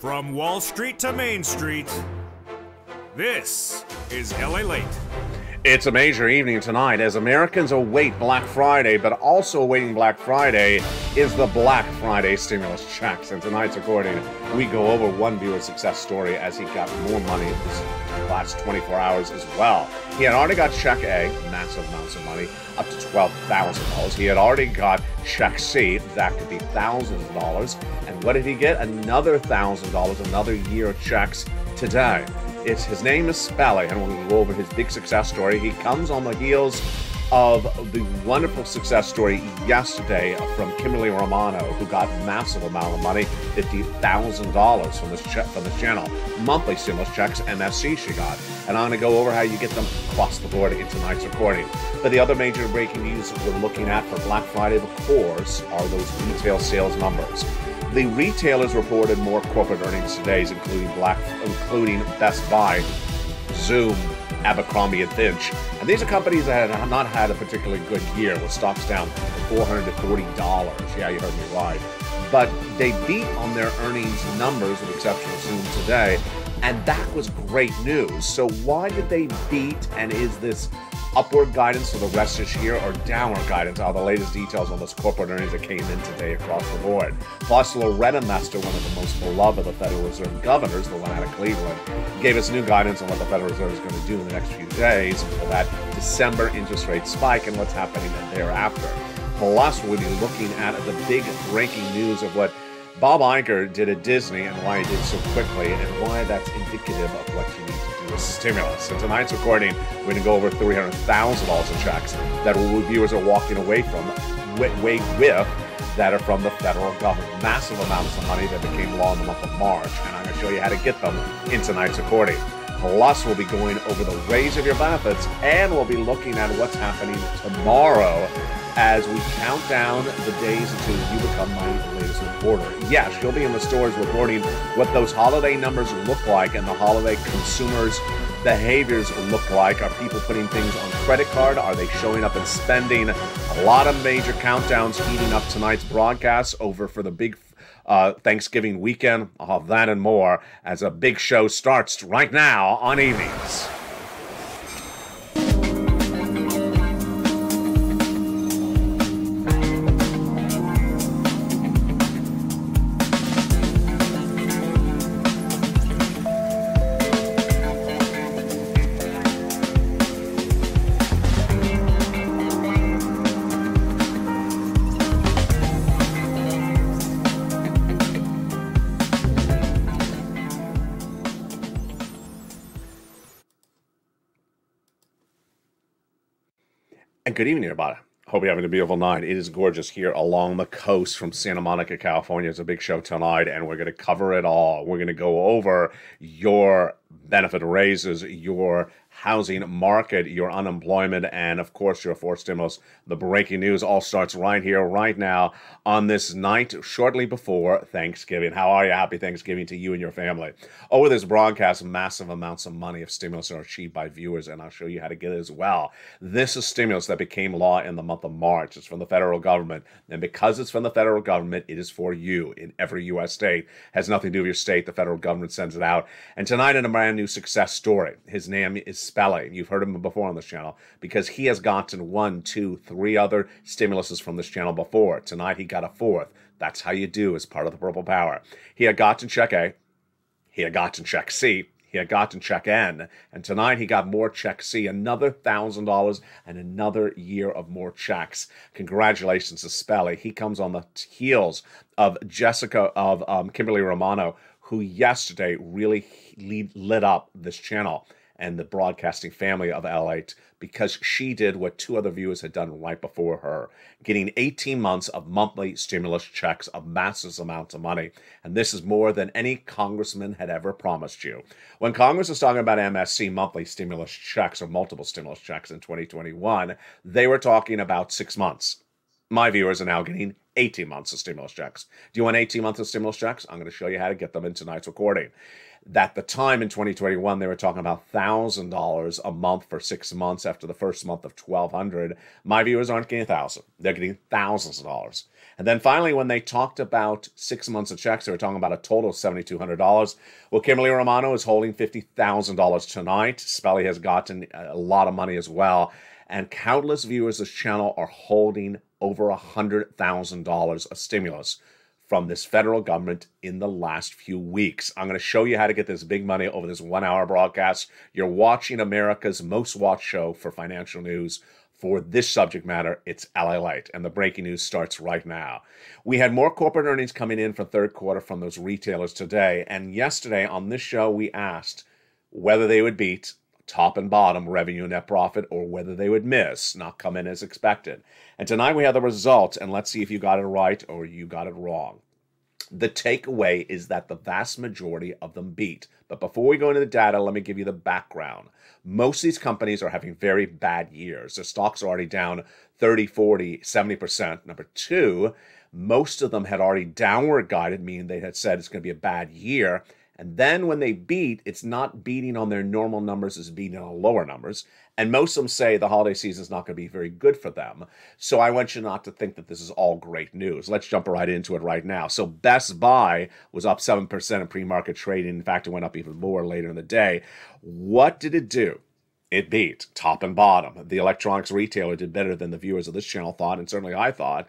From Wall Street to Main Street, this is LALATE. It's a major evening tonight as Americans await Black Friday, but also awaiting Black Friday is the Black Friday stimulus checks. And tonight's recording, we go over one viewer's success story as he got more money this last 24 hours as well. He had already got check A, massive amounts of money, up to $12,000. He had already got check C, that could be thousands of dollars. And what did he get? Another $1,000, another year of checks today. His name is Spelly, and we'll go over his big success story. He comes on the heels of the wonderful success story yesterday from Kimberly Romano, who got a massive amount of money, $50,000 from this channel. Monthly stimulus checks, MSC she got. And I'm going to go over how you get them across the board in tonight's recording. But the other major breaking news we're looking at for Black Friday, of course, are those retail sales numbers. The retailers reported more corporate earnings today, including Best Buy, Zoom, Abercrombie & Fitch. And these are companies that have not had a particularly good year, with stocks down $400 to $40. Yeah, you heard me right. But they beat on their earnings numbers, with the exception of Zoom today, and that was great news. So why did they beat, and is this upward guidance for the rest of this year or downward guidance? Are the latest details on those corporate earnings that came in today across the board. Plus, Loretta Mester, one of the most beloved of the Federal Reserve governors, the one out of Cleveland, gave us new guidance on what the Federal Reserve is going to do in the next few days for that December interest rate spike and what's happening thereafter. Plus, we'll be looking at the big breaking news of what Bob Iger did at Disney and why he did so quickly, and why that's indicative of what you need to do as stimulus. In tonight's recording, we're going to go over $300,000 of checks that viewers are walking away from, with that are from the federal government. Massive amounts of money that became law in the month of March, and I'm going to show you how to get them in tonight's recording. Plus, we'll be going over the raise of your benefits, and we'll be looking at what's happening tomorrow as we count down the days until you become my latest reporter. Yes, you'll be in the stores reporting what those holiday numbers look like and the holiday consumers' behaviors look like. Are people putting things on credit card? Are they showing up and spending? A lot of major countdowns heating up tonight's broadcast over for the big Thanksgiving weekend. I'll have that and more as a big show starts right now on evenings. And good evening, everybody. Hope you're having a beautiful night. It is gorgeous here along the coast from Santa Monica, California. It's a big show tonight, and we're going to cover it all. We're going to go over your benefit raises, your housing market, your unemployment, and of course your forced stimulus. The breaking news all starts right here, right now, on this night shortly before Thanksgiving. How are you? Happy Thanksgiving to you and your family. Over this broadcast, massive amounts of money of stimulus are achieved by viewers, and I'll show you how to get it as well. This is stimulus that became law in the month of March. It's from the federal government, and because it's from the federal government, it is for you in every U.S. state. Has nothing to do with your state. The federal government sends it out. And tonight, in a brand new success story, his name is Spelly. You've heard him before on this channel because he has gotten 1, 2, 3 other stimuluses from this channel before. Tonight he got a fourth. That's how you do as part of the Purple Power. He had gotten check A, he had gotten check C, he had gotten check N, and tonight he got more check C, another $1,000 and another year of more checks. Congratulations to Spelly. He comes on the heels of Kimberly Romano, who yesterday really lit up this channel and the broadcasting family of LALATE, because she did what 2 other viewers had done right before her, getting 18 months of monthly stimulus checks of massive amounts of money. And this is more than any congressman had ever promised you. When Congress was talking about MSC monthly stimulus checks or multiple stimulus checks in 2021, they were talking about 6 months. My viewers are now getting 18 months of stimulus checks. Do you want 18 months of stimulus checks? I'm going to show you how to get them in tonight's recording. At the time in 2021, they were talking about $1,000 a month for 6 months after the first month of $1,200. My viewers aren't getting 1,000. They're getting thousands of dollars. And then finally, when they talked about 6 months of checks, they were talking about a total of $7,200. Well, Kimberly Romano is holding $50,000 tonight. Spelly has gotten a lot of money as well. And countless viewers of this channel are holding over $100,000 of stimulus from this federal government in the last few weeks. I'm going to show you how to get this big money over this 1 hour broadcast. You're watching America's most watched show for financial news. For this subject matter, it's LALATE, and the breaking news starts right now. We had more corporate earnings coming in for third quarter from those retailers today, and yesterday on this show we asked whether they would beat top and bottom revenue and net profit, or whether they would miss, not come in as expected. And tonight we have the results, and let's see if you got it right or you got it wrong. The takeaway is that the vast majority of them beat. But before we go into the data, let me give you the background. Most of these companies are having very bad years. Their stocks are already down 30, 40, 70%. Number two, most of them had already downward guided, meaning they had said it's going to be a bad year. And then when they beat, it's not beating on their normal numbers, it's beating on lower numbers. And most of them say the holiday season is not going to be very good for them. So I want you not to think that this is all great news. Let's jump right into it right now. So Best Buy was up 7% in pre-market trading. In fact, it went up even more later in the day. What did it do? It beat top and bottom. The electronics retailer did better than the viewers of this channel thought, and certainly I thought.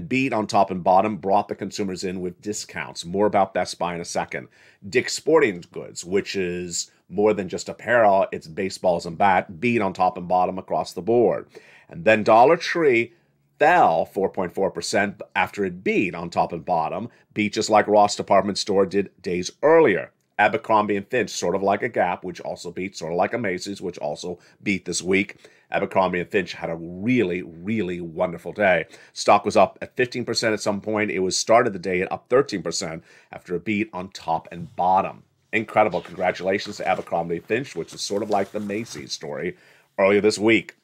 Beat on top and bottom, brought the consumers in with discounts. More about Best Buy in a second. Dick's Sporting Goods, which is more than just apparel, it's baseballs and bat, beat on top and bottom across the board. And then Dollar Tree fell 4.4% after it beat on top and bottom, beat just like Ross Department Store did days earlier. Abercrombie & Fitch, sort of like a Gap, which also beat, sort of like a Macy's, which also beat this week. Abercrombie & Fitch had a really, really wonderful day. Stock was up at 15% at some point. It was started the day at up 13% after a beat on top and bottom. Incredible. Congratulations to Abercrombie & Fitch, which is sort of like the Macy's story earlier this week.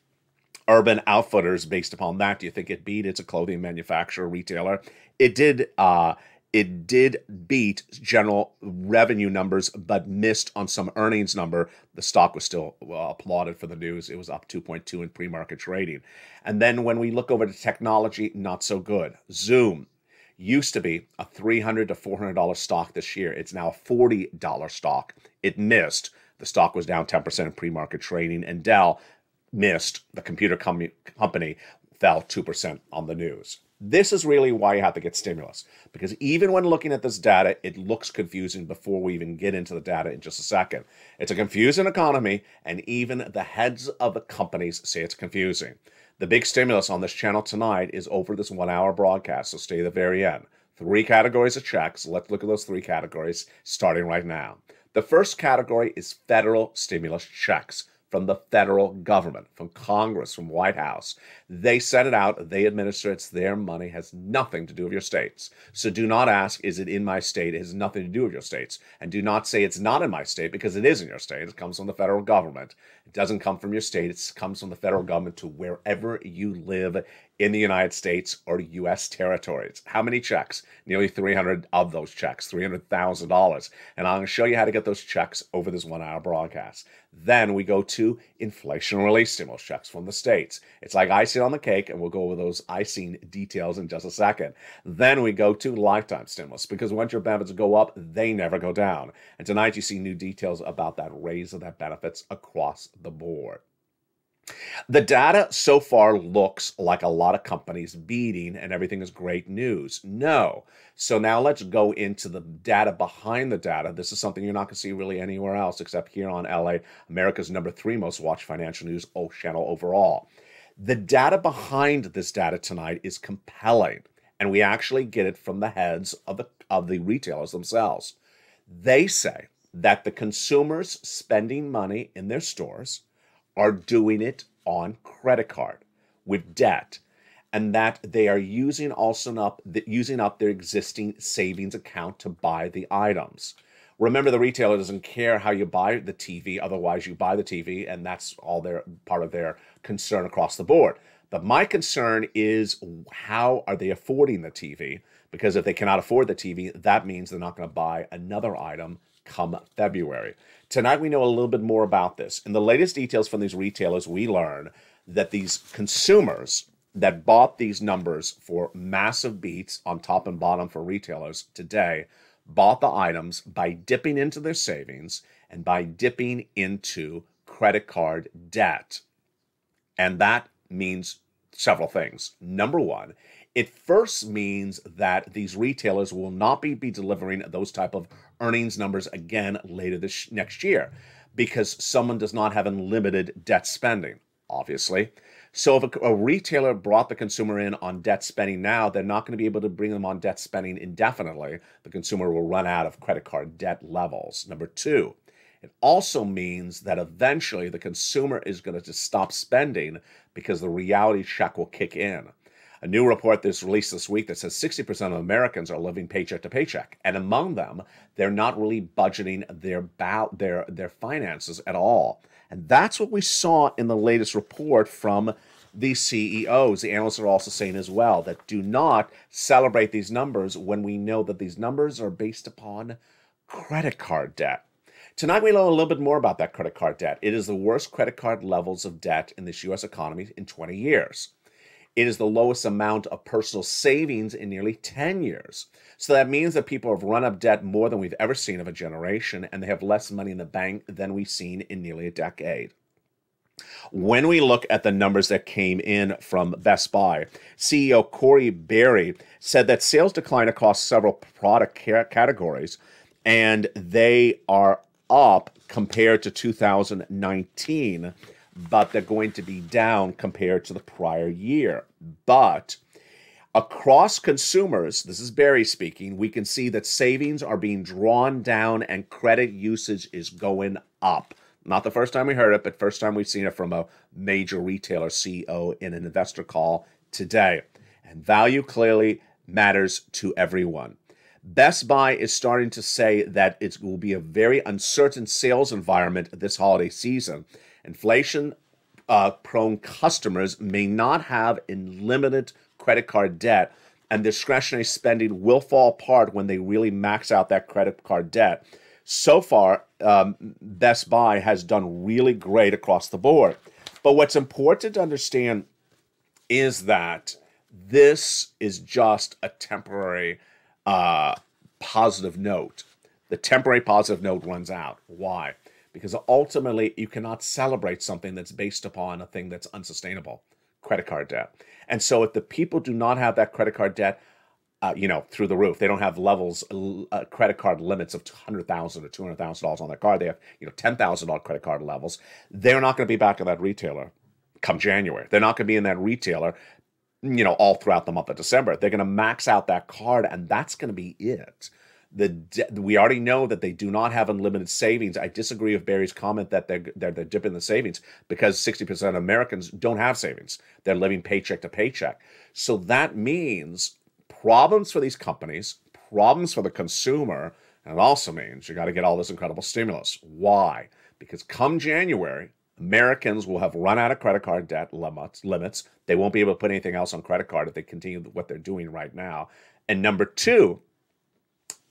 Urban Outfitters, based upon that, do you think it beat? It's a clothing manufacturer, retailer. It did beat general revenue numbers, but missed on some earnings number. The stock was still applauded for the news. It was up 2.2 in pre-market trading. And then when we look over to technology, not so good. Zoom used to be a $300 to $400 stock this year. It's now a $40 stock. It missed. The stock was down 10% in pre-market trading. And Dell missed. The computer company fell 2% on the news. This is really why you have to get stimulus, because even when looking at this data, it looks confusing before we even get into the data in just a second. It's a confusing economy, and even the heads of the companies say it's confusing. The big stimulus on this channel tonight is over this 1 hour broadcast, so stay to the very end. 3 categories of checks. Let's look at those 3 categories starting right now. The first category is federal stimulus checks from the federal government, from Congress, from White House. They set it out, they administer it, it's their money, has nothing to do with your states. So do not ask, is it in my state? It has nothing to do with your states. And do not say it's not in my state, because it is in your state. It comes from the federal government. It doesn't come from your state, it comes from the federal government to wherever you live in the United States or U.S. territories. How many checks? Nearly 300 of those checks, $300,000. And I'm going to show you how to get those checks over this 1 hour broadcast. Then we go to inflation relief stimulus checks from the states. It's like icing on the cake, and we'll go over those icing details in just a second. Then we go to lifetime stimulus, because once your benefits go up, they never go down. And tonight you see new details about that raise of that benefits across the board. The data so far looks like a lot of companies beating and everything is great news. No. So now let's go into the data behind the data. This is something you're not going to see really anywhere else except here on LA, America's #3 most watched financial news channel overall. The data behind this data tonight is compelling, and we actually get it from the heads of the retailers themselves. They say that the consumers spending money in their stores are doing it on credit card with debt, and that they are using up their existing savings account to buy the items. Remember, the retailer doesn't care how you buy the TV, otherwise you buy the TV, and that's all part of their concern across the board. But my concern is, how are they affording the TV? Because if they cannot afford the TV, that means they're not going to buy another item come February. Tonight, we know a little bit more about this. In the latest details from these retailers, we learn that these consumers that bought these numbers for massive beats on top and bottom for retailers today bought the items by dipping into their savings and by dipping into credit card debt. And that means several things. Number one, it first means that these retailers will not be delivering those type of earnings numbers again later this next year because someone does not have unlimited debt spending, obviously. So if a retailer brought the consumer in on debt spending now, they're not going to be able to bring them on debt spending indefinitely. The consumer will run out of credit card debt levels. Number two, it also means that eventually the consumer is going to just stop spending because the reality check will kick in. A new report that's released this week that says 60% of Americans are living paycheck to paycheck. And among them, they're not really budgeting their finances at all. And that's what we saw in the latest report from the CEOs. The analysts are also saying as well that do not celebrate these numbers when we know that these numbers are based upon credit card debt. Tonight, we learn a little bit more about that credit card debt. It is the worst credit card levels of debt in this U.S. economy in 20 years. It is the lowest amount of personal savings in nearly 10 years. So that means that people have run up debt more than we've ever seen of a generation, and they have less money in the bank than we've seen in nearly a decade. When we look at the numbers that came in from Best Buy, CEO Corey Berry said that sales declined across several product categories, and they are up compared to 2019, but they're going to be down compared to the prior year. But across consumers, this is Barry speaking, we can see that savings are being drawn down and credit usage is going up. Not the first time we heard it, but first time we've seen it from a major retailer CEO in an investor call today. And value clearly matters to everyone. Best Buy is starting to say that it will be a very uncertain sales environment this holiday season. Inflation-prone customers may not have unlimited credit card debt, and discretionary spending will fall apart when they really max out that credit card debt. So far, Best Buy has done really great across the board. But what's important to understand is that this is just a temporary positive note. The temporary positive note runs out. Why? Because ultimately, you cannot celebrate something that's based upon a thing that's unsustainable, credit card debt. And so if the people do not have that credit card debt, through the roof, they don't have levels, credit card limits of $100,000 or $200,000 on their card. They have, $10,000 credit card levels. They're not going to be back in that retailer come January. They're not going to be in that retailer, all throughout the month of December. They're going to max out that card, and that's going to be it. We already know that they do not have unlimited savings. I disagree with Barry's comment that they're dipping the savings because 60% of Americans don't have savings. They're living paycheck to paycheck. So that means problems for these companies, problems for the consumer, and it also means you got to get all this incredible stimulus. Why? Because come January, Americans will have run out of credit card debt limits. They won't be able to put anything else on credit card if they continue what they're doing right now. And number two,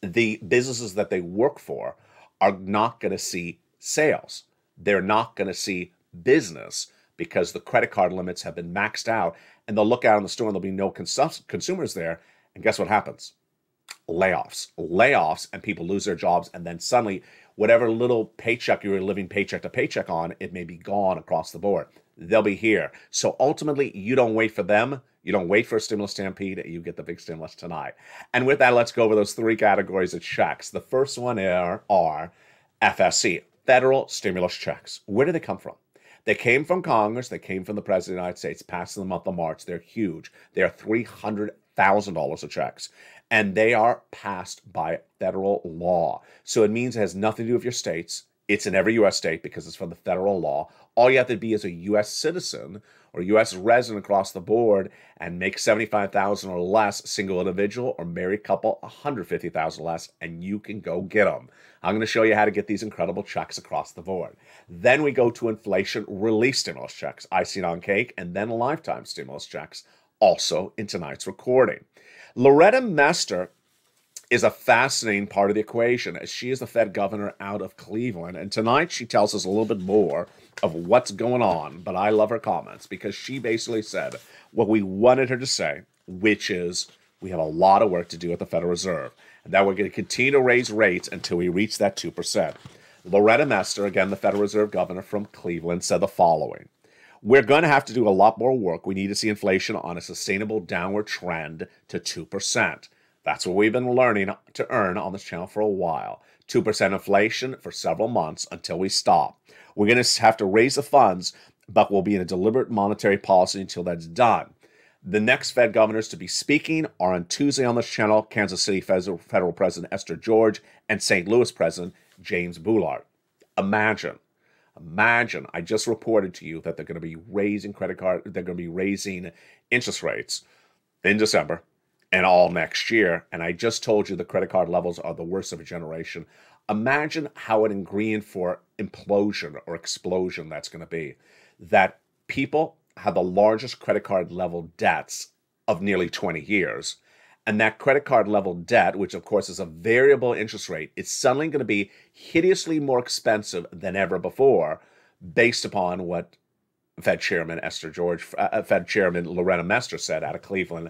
the businesses that they work for are not going to see sales. They're not going to see business because the credit card limits have been maxed out, and they'll look out in the store and there'll be no consumers there. And guess what happens? Layoffs, and people lose their jobs, and then suddenly whatever little paycheck you were living paycheck to paycheck on, it may be gone across the board. They'll be here. So ultimately, you don't wait for them. You don't wait for a stimulus stampede. You get the big stimulus tonight. And with that, let's go over those three categories of checks. The first one are FSC, federal stimulus checks. Where do they come from? They came from Congress. They came from the President of the United States, passed in the month of March. They're huge. They are $300,000 of checks, and they are passed by federal law. So it means it has nothing to do with your states. It's in every U.S. state because it's from the federal law. All you have to be is a U.S. citizen or U.S. resident across the board and make $75,000 or less, single individual or married couple, $150,000 less, and you can go get them. I'm going to show you how to get these incredible checks across the board. Then we go to inflation relief stimulus checks, icing on cake, and then lifetime stimulus checks, also in tonight's recording. Loretta Mester is a fascinating part of the equation, as she is the Fed governor out of Cleveland. And tonight she tells us a little bit more of what's going on. But I love her comments because she basically said what we wanted her to say, which is we have a lot of work to do at the Federal Reserve, and that we're going to continue to raise rates until we reach that 2%. Loretta Mester, again, the Federal Reserve governor from Cleveland, said the following: we're going to have to do a lot more work. We need to see inflation on a sustainable downward trend to 2%. That's what we've been learning to earn on this channel for a while. 2% inflation for several months until we stop. We're going to have to raise the funds, but we'll be in a deliberate monetary policy until that's done. The next Fed governors to be speaking are on Tuesday on this channel: Kansas City Federal President Esther George and St. Louis President James Bullard. Imagine, I just reported to you that they're going to be raising they're going to be raising interest rates in December and all next year. And I just told you the credit card levels are the worst of a generation. Imagine how an ingredient for implosion or explosion that's going to be. That people have the largest credit card level debts of nearly 20 years. And that credit card level debt, which of course is a variable interest rate, is suddenly going to be hideously more expensive than ever before, based upon what Fed Chairman Loretta Mester said out of Cleveland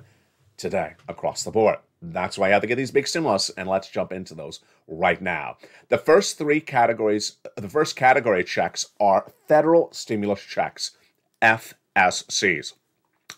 today across the board. That's why I have to get these big stimulus, and let's jump into those right now. The first category checks are federal stimulus checks, FSCs.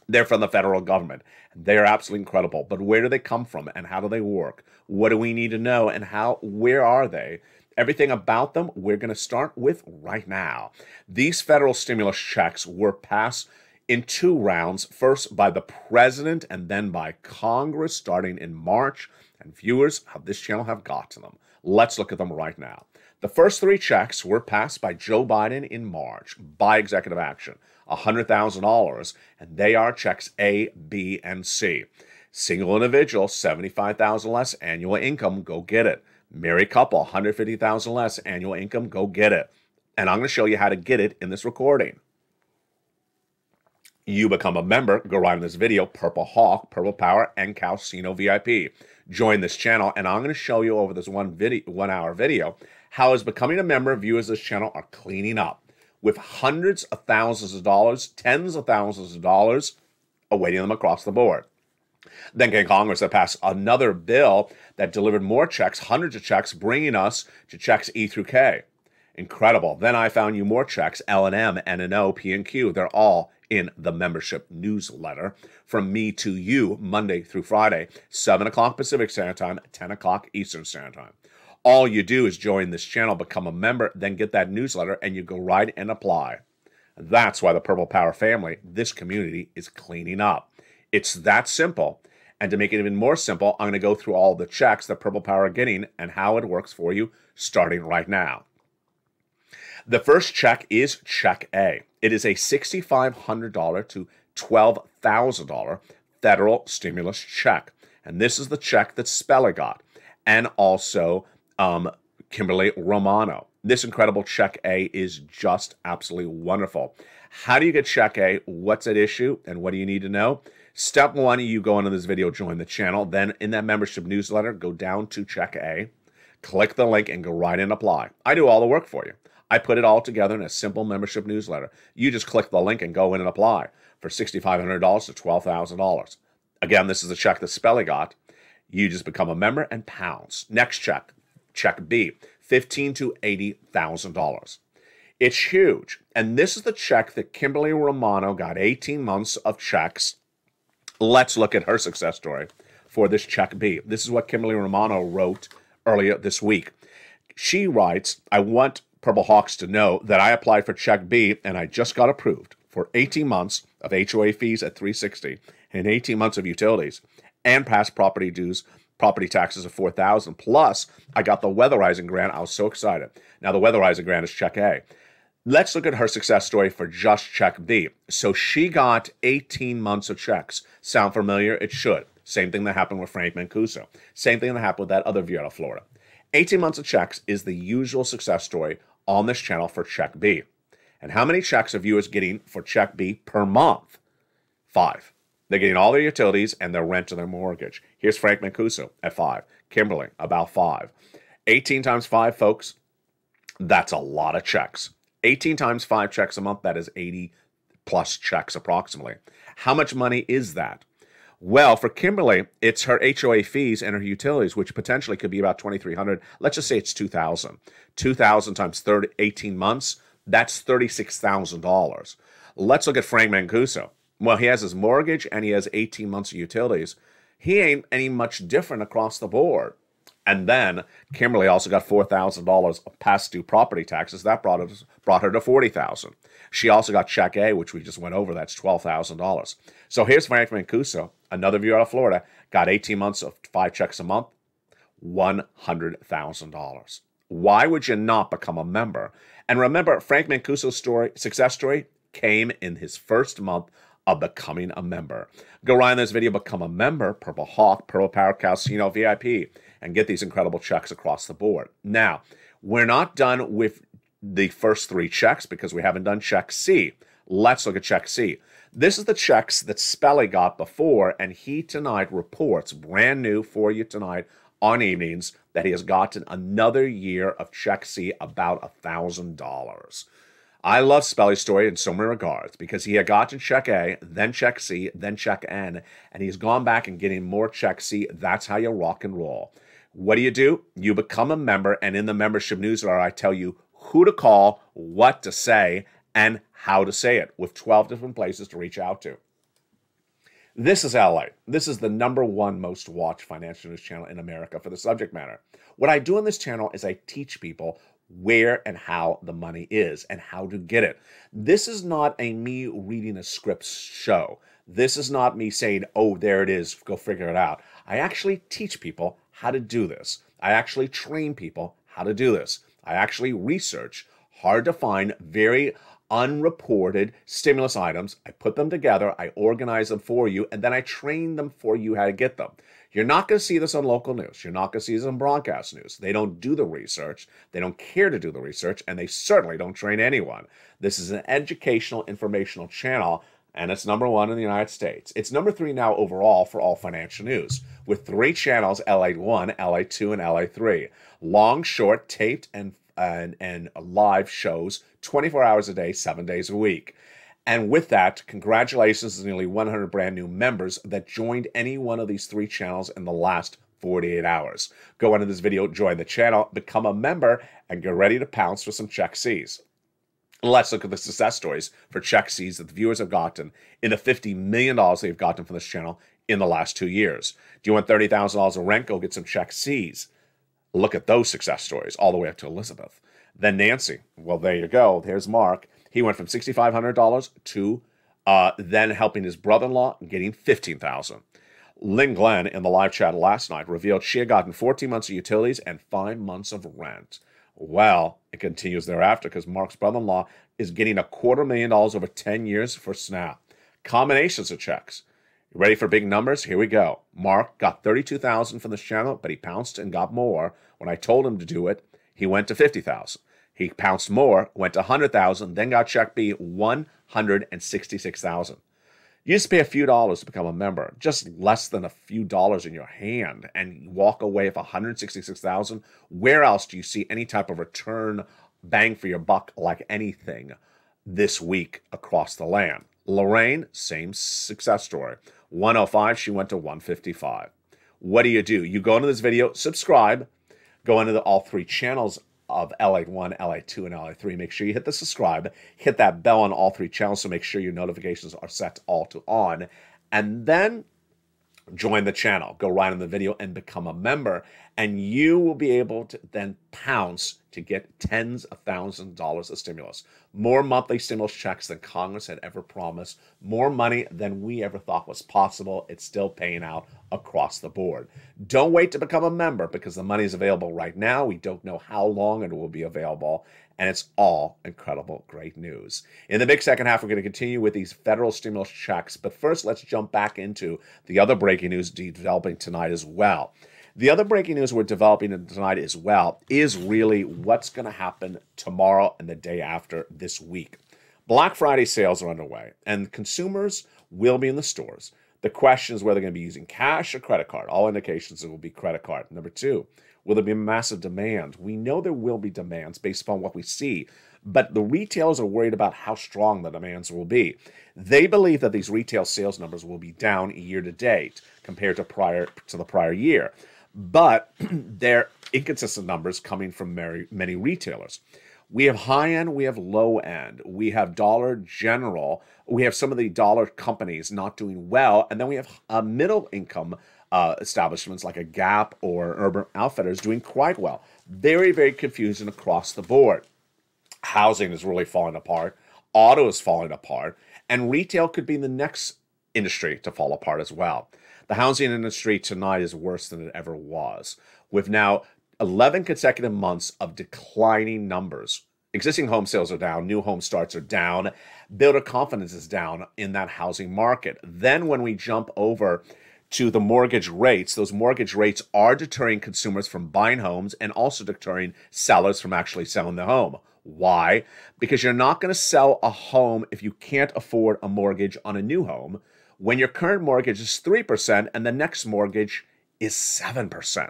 They're from the federal government. They are absolutely incredible. But where do they come from and how do they work? What do we need to know and where are they? Everything about them we're going to start with right now. These federal stimulus checks were passed in 2 rounds, first by the president and then by Congress starting in March. And viewers of this channel have got to them. Let's look at them right now. The first 3 checks were passed by Joe Biden in March by executive action, $100,000, and they are checks A, B, and C. Single individual, $75,000 less annual income, go get it. Married couple, $150,000 less annual income, go get it. And I'm going to show you how to get it in this recording. You become a member, go right in this video, Purple Hawk, Purple Power, and Calcino VIP. Join this channel, and I'm going to show you over this 1 hour video how, as becoming a member, viewers of this channel are cleaning up with hundreds of thousands of dollars, tens of thousands of dollars awaiting them across the board. Then came Congress that passed another bill that delivered more checks, hundreds of checks, bringing us to checks E through K. Incredible. Then I found you more checks, L and M, N and O, P and Q. They're all in the membership newsletter from me to you, Monday through Friday, 7 o'clock Pacific Standard Time, 10 o'clock Eastern Standard Time. All you do is join this channel, become a member, then get that newsletter, and you go right and apply. That's why the Purple Power family, this community, is cleaning up. It's that simple. And to make it even more simple, I'm going to go through all the checks that Purple Power are getting and how it works for you starting right now. The first check is Check A. It is a $6,500 to $12,000 federal stimulus check. And this is the check that Speller got, and also Kimberly Romano. This incredible Check A is just absolutely wonderful. How do you get Check A? What's at issue? And what do you need to know? Step 1, you go into this video, join the channel. Then in that membership newsletter, go down to Check A, click the link, and go right and apply. I do all the work for you. I put it all together in a simple membership newsletter. You just click the link and go in and apply for $6,500 to $12,000. Again, this is the check that Spelly got. You just become a member and pounds. Next check, Check B, $15,000 to $80,000. It's huge. And this is the check that Kimberly Romano got, 18 months of checks. Let's look at her success story for this Check B. This is what Kimberly Romano wrote earlier this week. She writes, I want Purple Hawks to know that I applied for Check B and I just got approved for 18 months of HOA fees at $360 and 18 months of utilities and past property dues, property taxes of $4,000. Plus, I got the weatherizing grant. I was so excited. Now, the weatherizing grant is Check A. Let's look at her success story for just Check B. So she got 18 months of checks. Sound familiar? It should. Same thing that happened with Frank Mancuso. Same thing that happened with that other viewer out of Florida. 18 months of checks is the usual success story on this channel for Check B. And how many checks are viewers getting for Check B per month? 5. They're getting all their utilities and their rent and their mortgage. Here's Frank Mancuso at 5. Kimberly, about 5. 18 times 5, folks, that's a lot of checks. 18 times 5 checks a month, that is 80 plus checks approximately. How much money is that? Well, for Kimberly, it's her HOA fees and her utilities, which potentially could be about $2,300. Let's just say it's $2,000. $2,000 times 18 months, that's $36,000. Let's look at Frank Mancuso. Well, he has his mortgage and he has 18 months of utilities. He ain't any much different across the board. And then Kimberly also got $4,000 of past due property taxes. That brought her to $40,000. She also got Check A, which we just went over. That's $12,000. So here's Frank Mancuso, another viewer out of Florida, got 18 months of 5 checks a month, $100,000. Why would you not become a member? And remember, Frank Mancuso's success story came in his first month of becoming a member. Go right in this video, become a member, Purple Hawk, Purple Power Casino VIP, and get these incredible checks across the board. Now, we're not done with the first 3 checks because we haven't done Check C. Let's look at Check C. This is the checks that Spelly got before, and he tonight reports, brand new for you tonight on evenings, that he has gotten another year of Check C, about $1,000. I love Spelly's story in so many regards because he had gotten Check A, then Check C, then Check N, and he's gone back and getting more Check C. That's how you rock and roll. What do? You become a member, and in the membership newsletter, I tell you who to call, what to say, and how to say it, with 12 different places to reach out to. This is LALATE. This is the #1 most watched financial news channel in America for the subject matter. What I do on this channel is I teach people where and how the money is and how to get it. This is not a me reading a script show. This is not me saying, oh, there it is, go figure it out. I actually teach people how to do this. I actually train people how to do this. I actually research hard to find, very unreported stimulus items. I put them together, I organize them for you, and then I train them for you how to get them. You're not going to see this on local news. You're not going to see this on broadcast news. They don't do the research. They don't care to do the research, and they certainly don't train anyone. This is an educational, informational channel, and it's #1 in the United States. It's #3 now overall for all financial news, with 3 channels, LA1, LA2, and LA3. Long, short, taped, and live shows 24 hours a day, 7 days a week. And with that, congratulations to nearly 100 brand new members that joined any one of these 3 channels in the last 48 hours. Go into this video, join the channel, become a member, and get ready to pounce for some Check Cs. Let's look at the success stories for Check Cs that the viewers have gotten in the $50 million they've gotten from this channel in the last 2 years. Do you want $30,000 of rent? Go get some Check Cs. Look at those success stories all the way up to Elizabeth. Then Nancy. Well, there you go. There's Mark. He went from $6,500 to then helping his brother-in-law getting $15,000. Lynn Glenn in the live chat last night revealed she had gotten 14 months of utilities and 5 months of rent. Well, it continues thereafter because Mark's brother-in-law is getting $250,000 over 10 years for SNAP. Combinations of checks. You ready for big numbers? Here we go. Mark got $32,000 from this channel, but he pounced and got more. When I told him to do it, he went to $50,000. He pounced more, went to $100,000, then got Check B, $166,000. You just pay a few dollars to become a member, just less than a few dollars in your hand, and walk away with $166,000. Where else do you see any type of return, bang for your buck like anything this week across the land? Lorraine, same success story. 105, she went to 155. What do? You go into this video, subscribe, go into all 3 channels of LA1, LA2, and LA3. Make sure you hit the subscribe, hit that bell on all 3 channels to make sure your notifications are set all to on, and then join the channel. Go right in the video and become a member, and you will be able to then pounce to get tens of thousands of dollars of stimulus. More monthly stimulus checks than Congress had ever promised. More money than we ever thought was possible. It's still paying out across the board. Don't wait to become a member because the money is available right now. We don't know how long it will be available, and it's all incredible, great news. In the big second half, we're going to continue with these federal stimulus checks, but first, let's jump back into the other breaking news developing tonight as well. The other breaking news we're developing tonight as well is really what's going to happen tomorrow and the day after this week. Black Friday sales are underway, and consumers will be in the stores. The question is whether they're going to be using cash or credit card. All indications it will be credit card. Number two, will there be massive demand? We know there will be demands based upon what we see, but the retailers are worried about how strong the demands will be. They believe that these retail sales numbers will be down year to date compared to the prior year, but they're inconsistent numbers coming from many retailers. We have high end, we have low end, we have Dollar General, we have some of the dollar companies not doing well, and then we have middle income establishments like a Gap or Urban Outfitters doing quite well. Very, very confusing across the board. Housing is really falling apart, auto is falling apart, and retail could be the next industry to fall apart as well. The housing industry tonight is worse than it ever was, with now 11 consecutive months of declining numbers. Existing home sales are down, new home starts are down, builder confidence is down in that housing market. Then when we jump over to the mortgage rates, those mortgage rates are deterring consumers from buying homes and also deterring sellers from actually selling the home. Why? Because you're not going to sell a home if you can't afford a mortgage on a new home when your current mortgage is 3% and the next mortgage is 7%.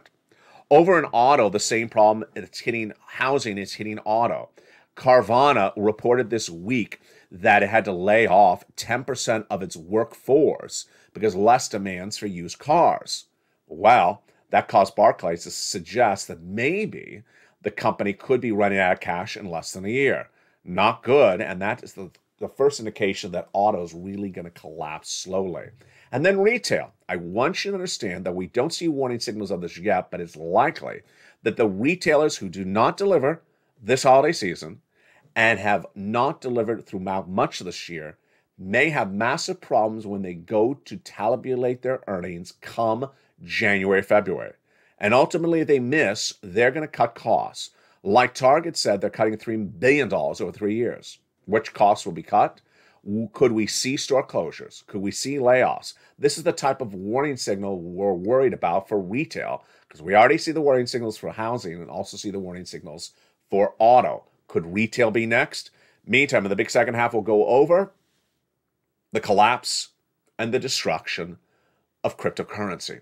Over in auto, the same problem it's hitting housing is hitting auto. Carvana reported this week that it had to lay off 10% of its workforce because less demands for used cars. Well, that caused Barclays to suggest that maybe the company could be running out of cash in less than a year. Not good, and that is the first indication that auto is really going to collapse slowly. And then retail. I want you to understand that we don't see warning signals of this yet, but it's likely that the retailers who do not deliver this holiday season and have not delivered throughout much of this year may have massive problems when they go to tabulate their earnings come January, February. And ultimately, if they miss, they're going to cut costs. Like Target said, they're cutting $3 billion over 3 years. Which costs will be cut? Could we see store closures? Could we see layoffs? This is the type of warning signal we're worried about for retail, because we already see the warning signals for housing and also see the warning signals for auto. Could retail be next? Meantime, in the big second half, we'll go over the collapse and the destruction of cryptocurrency.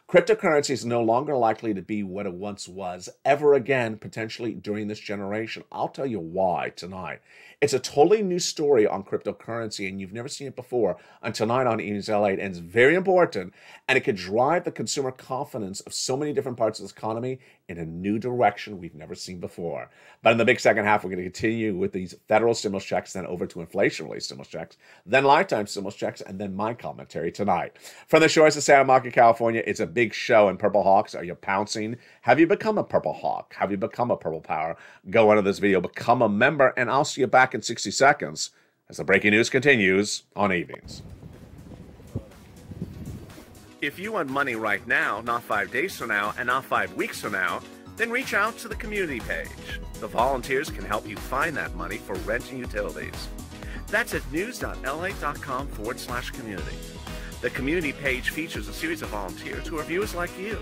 Cryptocurrency is no longer likely to be what it once was ever again, potentially during this generation. I'll tell you why tonight. It's a totally new story on cryptocurrency, and you've never seen it before until tonight on Evenings LALATE, and it's very important, and it could drive the consumer confidence of so many different parts of this economy in a new direction we've never seen before. But in the big second half, we're going to continue with these federal stimulus checks, then over to inflation-related stimulus checks, then lifetime stimulus checks, and then my commentary tonight. From the shores of Santa Monica, California, it's a big show, and Purple Hawks, are you pouncing? Have you become a Purple Hawk? Have you become a Purple Power? Go into this video, become a member, and I'll see you back in 60 seconds as the breaking news continues on Evenings. If you want money right now, not 5 days from now, and not 5 weeks from now, then reach out to the community page. The volunteers can help you find that money for rent and utilities. That's at news.la.com/community. The community page features a series of volunteers who are viewers like you.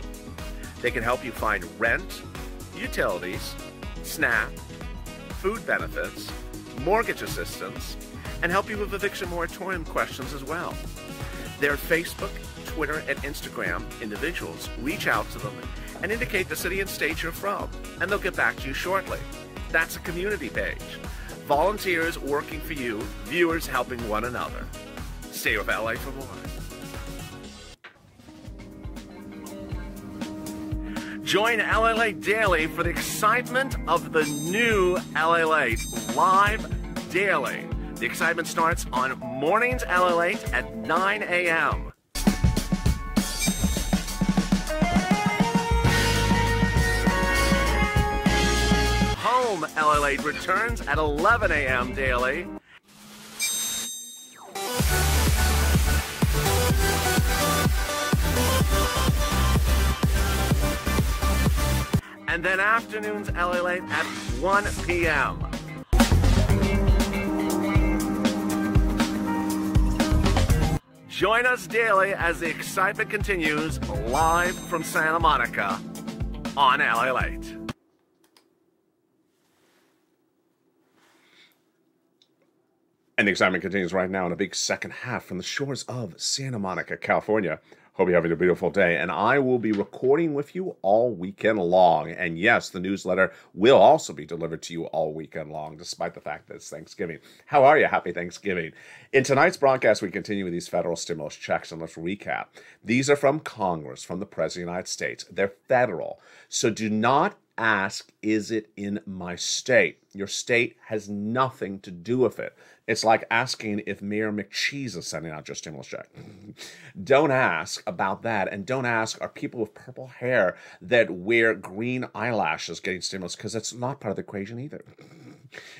They can help you find rent, utilities, SNAP, food benefits, mortgage assistance, and help you with eviction moratorium questions as well. Their Facebook, Twitter, and Instagram individuals reach out to them and indicate the city and state you're from, and they'll get back to you shortly. That's a community page. Volunteers working for you, viewers helping one another. Stay with LA for more. Join LALATE Daily for the excitement of the new LALATE live daily. The excitement starts on mornings LALATE at 9 a.m. Home LALATE returns at 11 a.m. daily. And then afternoons LALATE at 1 p.m. Join us daily as the excitement continues live from Santa Monica on LALATE. And the excitement continues right now in a big second half from the shores of Santa Monica, California. Hope you're having a beautiful day. And I will be recording with you all weekend long. And yes, the newsletter will also be delivered to you all weekend long, despite the fact that it's Thanksgiving. How are you? Happy Thanksgiving. In tonight's broadcast, we continue with these federal stimulus checks. And let's recap. These are from Congress, from the President of the United States. They're federal. So do not ask, is it in my state? Your state has nothing to do with it. It's like asking if Mayor McCheese is sending out your stimulus check. Don't ask about that, and don't ask, are people with purple hair that wear green eyelashes getting stimulus, because that's not part of the equation either.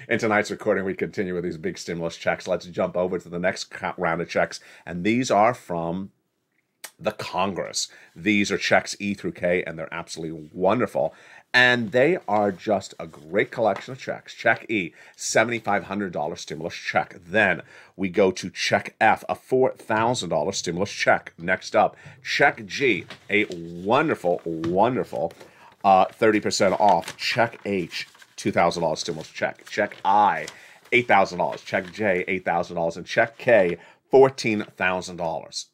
In tonight's recording, we continue with these big stimulus checks. Let's jump over to the next round of checks, and these are from the Congress. These are checks E through K, and they're absolutely wonderful. And they are just a great collection of checks. Check E, $7,500 stimulus check. Then we go to check F, a $4,000 stimulus check. Next up, check G, a wonderful, wonderful 30% off. Check H, $2,000 stimulus check. Check I, $8,000. Check J, $8,000. And check K, $14,000.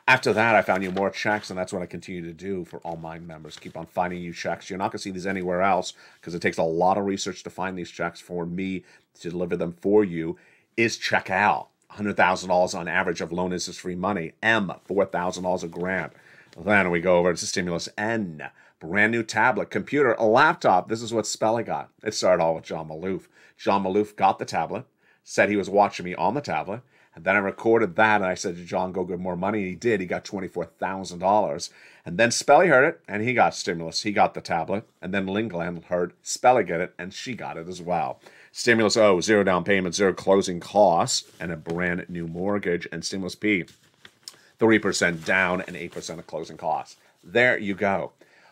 After that, I found you more checks, and that's what I continue to do for all my members. Keep on finding you checks. You're not going to see these anywhere else because it takes a lot of research to find these checks for me to deliver them for you. Is check L, $100,000 on average of loan interest-free money. M, $4,000 a grant. Then we go over to stimulus N, brand new tablet, computer, a laptop. This is what Spelly got. It started all with John Maloof. John Maloof got the tablet, said he was watching me on the tablet. And then I recorded that, and I said to John, go get more money. And he did. He got $24,000. And then Spelly heard it, and he got stimulus. He got the tablet. And then Lingland heard Spelly get it, and she got it as well. Stimulus O, 0 down payment, 0 closing costs, and a brand new mortgage. And stimulus P, 3% down and 8% of closing costs. There you go.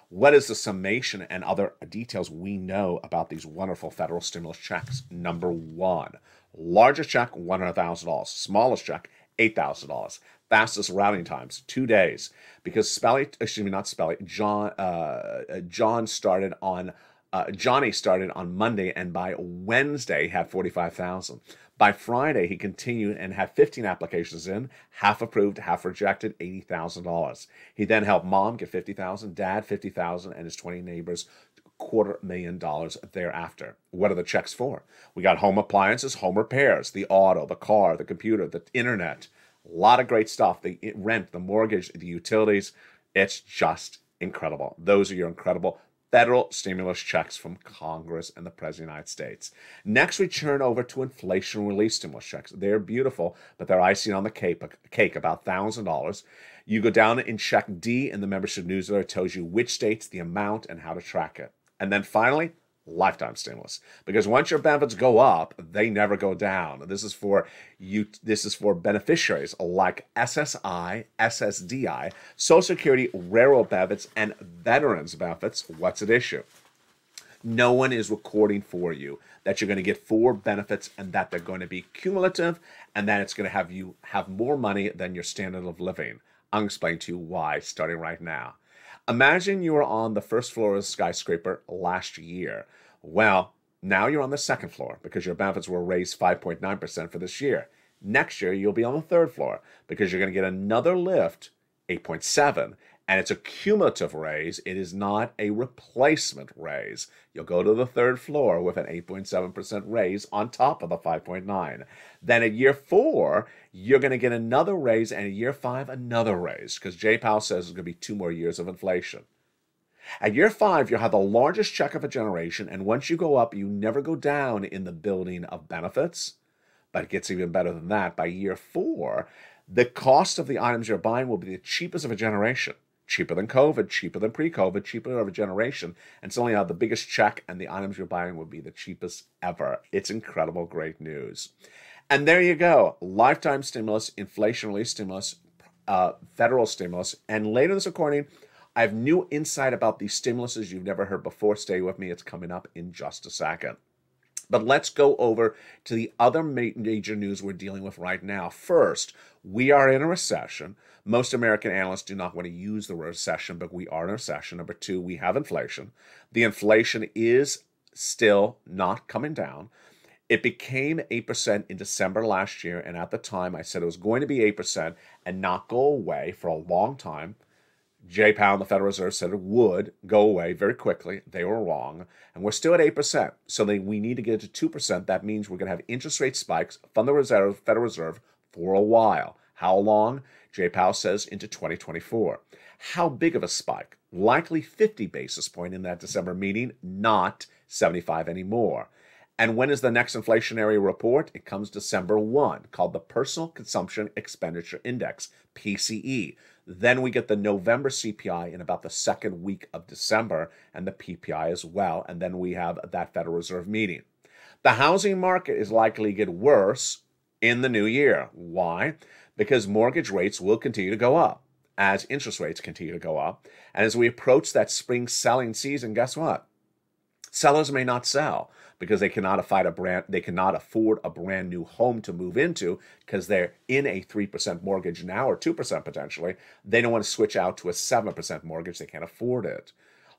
What is the summation and other details we know about these wonderful federal stimulus checks? Number one, largest check, $100,000. Smallest check, $8,000. Fastest routing times, 2 days. Because Johnny started on Monday, and by Wednesday had 45,000. By Friday, he continued and had 15 applications in, half approved, half rejected, $80,000. He then helped mom get $50,000, dad $50,000, and his 20 neighbors $250,000 thereafter. What are the checks for? We got home appliances, home repairs, the auto, the car, the computer, the internet. A lot of great stuff. The rent, the mortgage, the utilities. It's just incredible. Those are your incredible federal stimulus checks from Congress and the President of the United States. Next, we turn over to inflation relief stimulus checks. They're beautiful, but they're icing on the cake, about $1,000. You go down in check D in the membership newsletter. It tells you which states, the amount, and how to track it. And then finally, lifetime stimulus. Because once your benefits go up, they never go down. This is for you. This is for beneficiaries like SSI, SSDI, Social Security, railroad benefits, and veterans benefits. What's at issue? No one is recording for you that you're going to get 4 benefits and that they're going to be cumulative and that it's going to have you have more money than your standard of living. I'll explain to you why starting right now. Imagine you were on the first floor of a skyscraper last year. Well, now you're on the second floor because your benefits were raised 5.9% for this year. Next year, you'll be on the third floor because you're going to get another lift, 8.7%, and it's a cumulative raise. It is not a replacement raise. You'll go to the third floor with an 8.7% raise on top of the 5.9%. Then at year 4, you're going to get another raise, and at year 5, another raise, because Jay Powell says there's going to be 2 more years of inflation. At year 5, you'll have the largest check of a generation, and once you go up, you never go down in the building of benefits. But it gets even better than that. By year 4, the cost of the items you're buying will be the cheapest of a generation. Cheaper than COVID, cheaper than pre-COVID, cheaper of a generation. And suddenly the biggest check and the items you're buying will be the cheapest ever. It's incredible, great news. And there you go. Lifetime stimulus, inflation relief stimulus, federal stimulus. And later this recording, I have new insight about these stimuluses you've never heard before. Stay with me. It's coming up in just a second. But let's go over to the other major news we're dealing with right now. First, we are in a recession. Most American analysts do not want to use the word recession, but we are in a recession. Number 2, we have inflation. The inflation is still not coming down. It became 8% in December last year, and at the time I said it was going to be 8% and not go away for a long time. Jay Powell and the Federal Reserve said it would go away very quickly. They were wrong, and we're still at 8%. So we need to get to 2%. That means we're going to have interest rate spikes from the Federal Reserve for a while. How long? Jay Powell says into 2024. How big of a spike? Likely 50 basis point in that December meeting, not 75 anymore. And when is the next inflationary report? It comes December 1, called the Personal Consumption Expenditure Index, PCE. Then we get the November CPI in about the second week of December, and the PPI as well. And then we have that Federal Reserve meeting. The housing market is likely to get worse in the new year. Why? Because mortgage rates will continue to go up as interest rates continue to go up. And as we approach that spring selling season, guess what? Sellers may not sell because they cannot afford a brand new home to move into because they're in a 3% mortgage now, or 2% potentially. They don't want to switch out to a 7% mortgage. They can't afford it.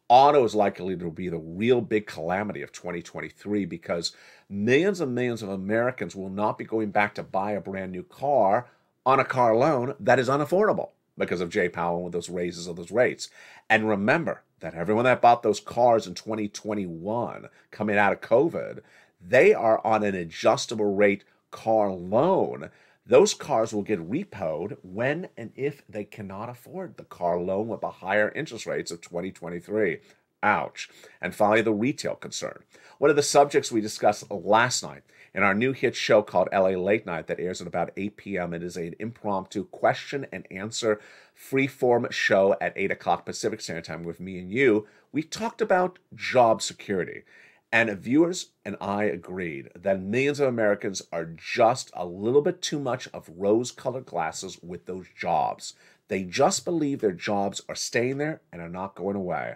Auto is likely to be the real big calamity of 2023 because millions and millions of Americans will not be going back to buy a brand new car on a car loan that is unaffordable because of Jay Powell with those raises of those rates. And remember that everyone that bought those cars in 2021 coming out of COVID, they are on an adjustable rate car loan. Those cars will get repoed when and if they cannot afford the car loan with the higher interest rates of 2023. Ouch. And finally, the retail concern. One of the subjects we discussed last night in our new hit show called LA Late Night that airs at about 8 p.m. It is an impromptu question and answer free-form show at 8 o'clock Pacific Standard Time with me and you. We talked about job security. And viewers and I agreed that millions of Americans are just a little bit too much of rose-colored glasses with those jobs. They just believe their jobs are staying there and are not going away.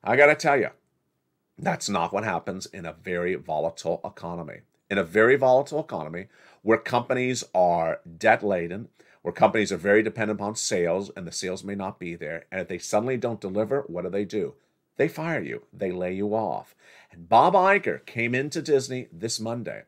I got to tell you, that's not what happens in a very volatile economy. In a very volatile economy where companies are debt-laden, where companies are very dependent upon sales and the sales may not be there, and if they suddenly don't deliver, what do? They fire you. They lay you off. And Bob Iger came into Disney this Monday.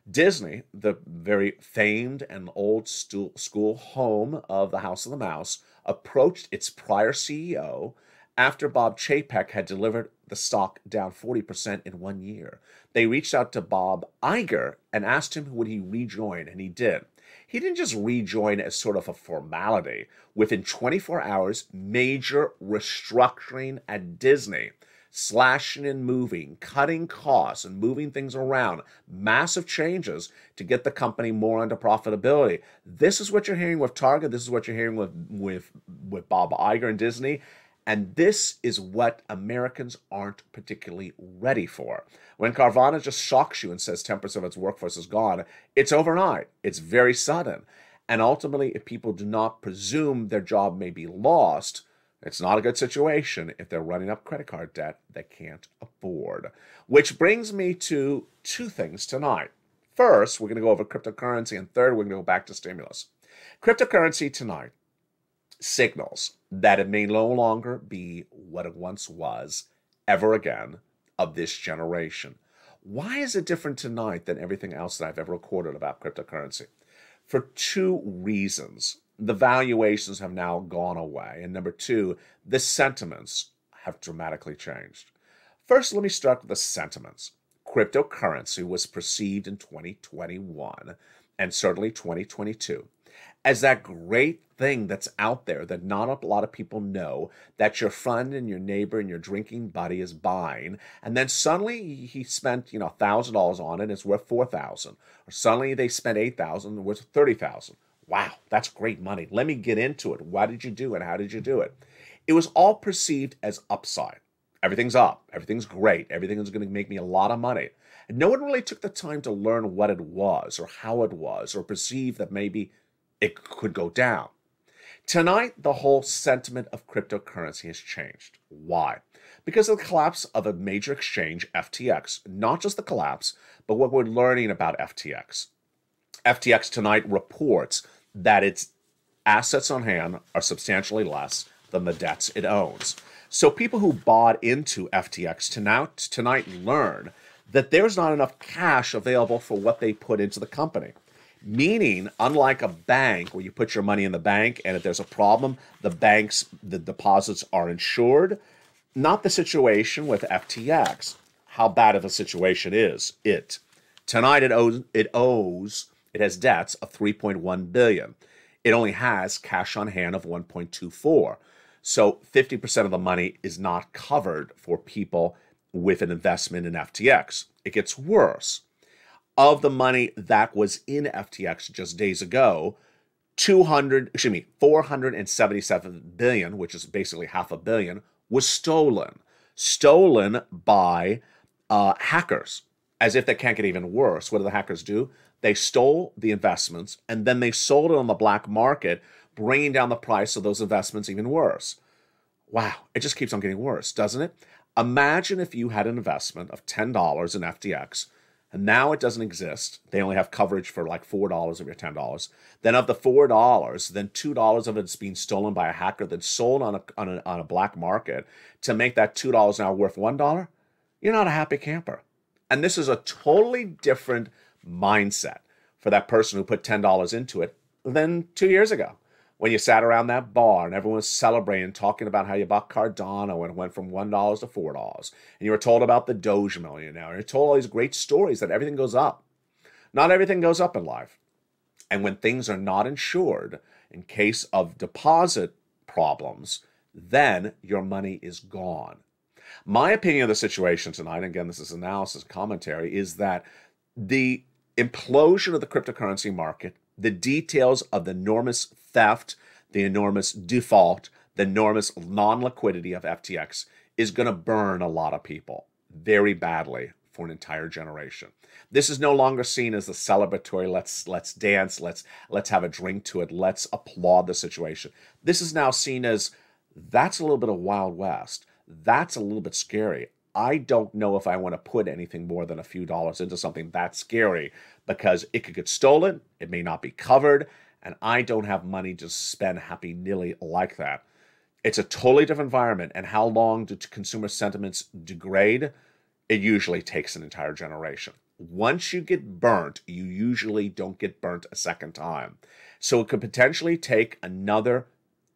Disney, the very famed and old school home of the House of the Mouse, approached its prior CEO after Bob Chapek had delivered the stock down 40% in 1 year. They reached out to Bob Iger and asked him would he rejoin, and he did. He didn't just rejoin as sort of a formality. Within 24 hours, major restructuring at Disney, slashing and moving, cutting costs and moving things around, massive changes to get the company more under profitability. This is what you're hearing with Target. This is what you're hearing with Bob Iger and Disney. And this is what Americans aren't particularly ready for. When Carvana just shocks you and says 10% of its workforce is gone, it's overnight. It's very sudden. And ultimately, if people do not presume their job may be lost, it's not a good situation if they're running up credit card debt they can't afford. Which brings me to two things tonight. First, we're going to go over cryptocurrency, and third, we're going to go back to stimulus. Cryptocurrency tonight signals that it may no longer be what it once was ever again of this generation. Why is it different tonight than everything else that I've ever recorded about cryptocurrency? For two reasons. The valuations have now gone away. And number two, the sentiments have dramatically changed. First, let me start with the sentiments. Cryptocurrency was perceived in 2021 and certainly 2022 as that great thing that's out there that not a lot of people know, that your friend and your neighbor and your drinking buddy is buying, and then suddenly he spent $1,000 on it and it's worth $4,000, or suddenly they spent $8,000 and worth $30,000. Wow, that's great money. Let me get into it. Why did you do it? How did you do it? It was all perceived as upside. Everything's up. Everything's great. Everything is going to make me a lot of money. And no one really took the time to learn what it was or how it was or perceive that maybe it could go down. Tonight, the whole sentiment of cryptocurrency has changed. Why? Because of the collapse of a major exchange, FTX. Not just the collapse, but what we're learning about FTX. FTX tonight reports that its assets on hand are substantially less than the debts it owns. So people who bought into FTX tonight learn that there's not enough cash available for what they put into the company. Meaning, unlike a bank where you put your money in the bank and if there's a problem, the deposits are insured, not the situation with FTX. How bad of a situation is it? Tonight it has debts of $3.1 billion. It only has cash on hand of $1.24. So 50% of the money is not covered for people with an investment in FTX. It gets worse. Of the money that was in FTX just days ago, 477 billion, which is basically $500 million, was stolen by hackers, as if they can't get even worse. What do the hackers do? They stole the investments and then they sold it on the black market, bringing down the price of those investments even worse. Wow, it just keeps on getting worse, doesn't it? Imagine if you had an investment of $10 in FTX, and now it doesn't exist. They only have coverage for like $4 of your $10. Then of the $4, then $2 of it's being stolen by a hacker, then sold on a black market to make that $2 now worth $1. You're not a happy camper. And this is a totally different mindset for that person who put $10 into it than 2 years ago, when you sat around that bar and everyone was celebrating, talking about how you bought Cardano and it went from $1 to $4. And you were told about the Doge millionaire. And you're told all these great stories that everything goes up. Not everything goes up in life. And when things are not insured, in case of deposit problems, then your money is gone. My opinion of the situation tonight, again, this is analysis commentary, is that the implosion of the cryptocurrency market, the details of the enormous theft, the enormous default, the enormous non-liquidity of FTX is going to burn a lot of people very badly for an entire generation. This is no longer seen as the celebratory, let's dance, let's have a drink to it, let's applaud the situation. This is now seen as, that's a little bit of Wild West. That's a little bit scary. I don't know if I want to put anything more than a few dollars into something that scary, because it could get stolen, it may not be covered, and I don't have money to spend happy-nilly like that. It's a totally different environment, and how long do consumer sentiments degrade? It usually takes an entire generation. Once you get burnt, you usually don't get burnt a second time. So it could potentially take another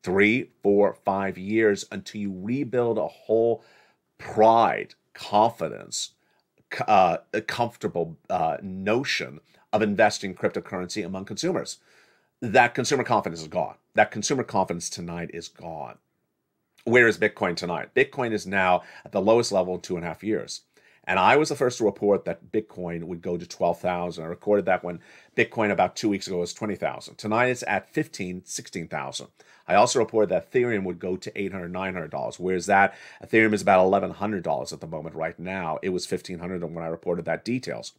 3, 4, 5 years until you rebuild a whole pride, confidence, a comfortable notion of investing in cryptocurrency among consumers. That consumer confidence is gone. That consumer confidence tonight is gone. Where is Bitcoin tonight? Bitcoin is now at the lowest level in 2.5 years. And I was the first to report that Bitcoin would go to 12,000. I recorded that when Bitcoin about 2 weeks ago was 20,000. Tonight it's at 16,000. I also reported that Ethereum would go to $800, $900. Whereas that Ethereum is about $1,100 at the moment right now. It was $1,500 when I reported that details.